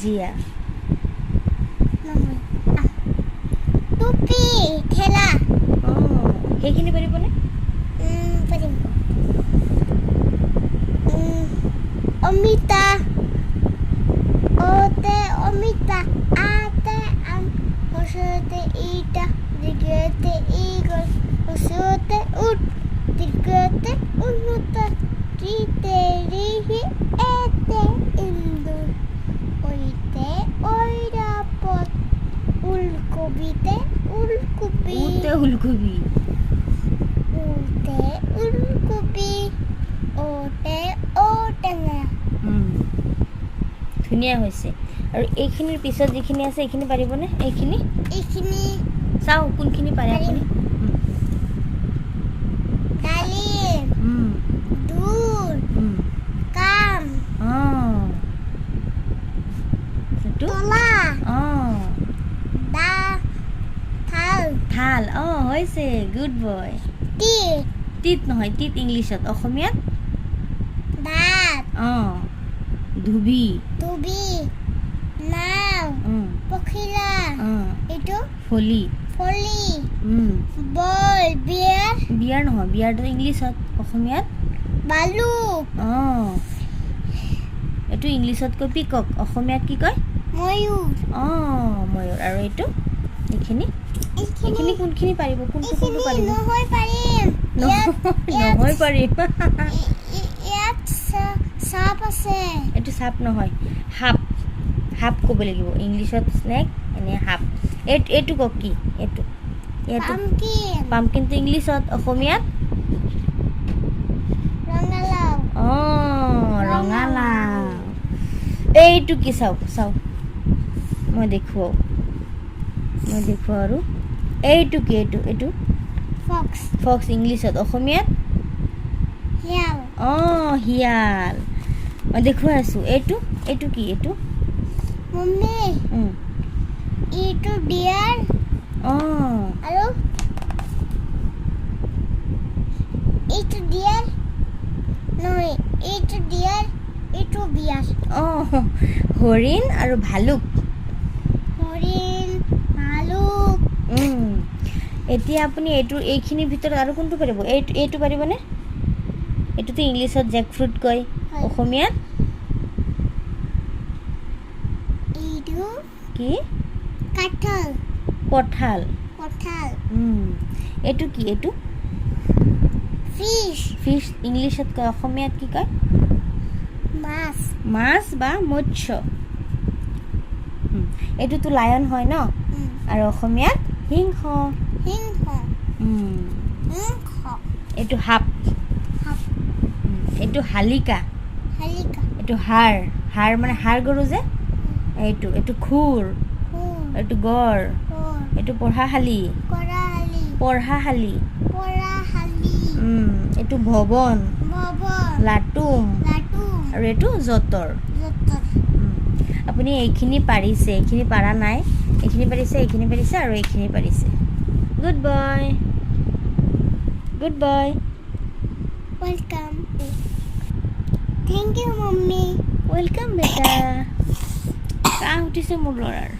জিয়া টুপি ঠেলা সেইখিনি পাৰিবনে পাৰিম অমিতা ওতে অমিতা আতে আম হসতে ইটা দিগতে ইগল হসতে উট দিগতে উন্নত টিতে রিহি এতে ইন্দু ওইতে ওইরাপত উলকবিতে উলকবি উলকবি উতে উলকবি ওতে ওটেঙা ধুনীয়া হৈছে আৰু এইখিনিৰ পিছত যিখিনি আছে এইখিনি পাৰিবনে এইখিনি চাওঁ কোনখিনি পাৰে আপুনি ডালিম দুধ কাম তলা দা থাল থাল হৈছে গুড বয় টিট টিট নহয় টিট ইংলিছত অসমীয়াত ভাত ধুবি টুবি নাও পখিলা এইটো ফলি ফলি বল বিয়াৰ বিয়াৰ নহয় বিয়াৰটো ইংলিছত অসমীয়াত বালুক এইটো ইংলিছত কৈ পিকক অসমীয়াত কি কয় ময়ূৰ ময়ূৰ আৰু এইটো এইখিনি এইখিনি কোনখিনি পাৰিব কোনটো পাৰিব নহয় পাৰিম নহয় পাৰিম ইয়াত সাপ আছে এইটো সাপ নহয় সাপ সাপ ক'ব লাগিব ইংলিছত স্নেক এনে সাপ এইটো কওক কি এইটো পামকিনটো ইংলিছত অসমীয়াত ৰঙালাও ৰঙালাও এইটো কি চাওক মই দেখুৱাওঁ আৰু এইটো কি এইটো ফক্স ইংলিছত অসমীয়াত শিয়াল মই দেখুৱাই আছোঁ এইটো কি এইটো মম্মি এইটো ডিয়াৰ আৰু এইটো ডিয়াৰ নহয় এইটো ডিয়াৰ এইটো বিয়াৰ হৰিণ আৰু ভালুক এতিয়া আপুনি এইখিনিৰ ভিতৰত আৰু কোনটো পাৰিব এইটো পাৰিবনে এইটোতো ইংলিছত জেক ফ্ৰুট কয় অসমীয়াত এইটো কি কঁঠাল এইটো কি এইটো ফিছ ইংলিছত কয় অসমীয়াত কি কয় মাছ বা মৎস্য এইটোতো লায়ন হয় ন আৰু অসমীয়াত সিংহ এইটো সাপ এইটো শালিকা এইটো হাড় মানে হাড় গৰু যে এইটো খুৰ এইটো গড় এইটো পঢ়াশালী এইটো ভৱন লাটুম আৰু এইটো যঁতৰ আপুনি এইখিনি পাৰিছে এইখিনি পাৰা নাই এইখিনি পাৰিছে আৰু এইখিনি পাৰিছে good boy welcome thank you mommy welcome বেটা কাহ উঠিছে মোৰ ল'ৰাৰ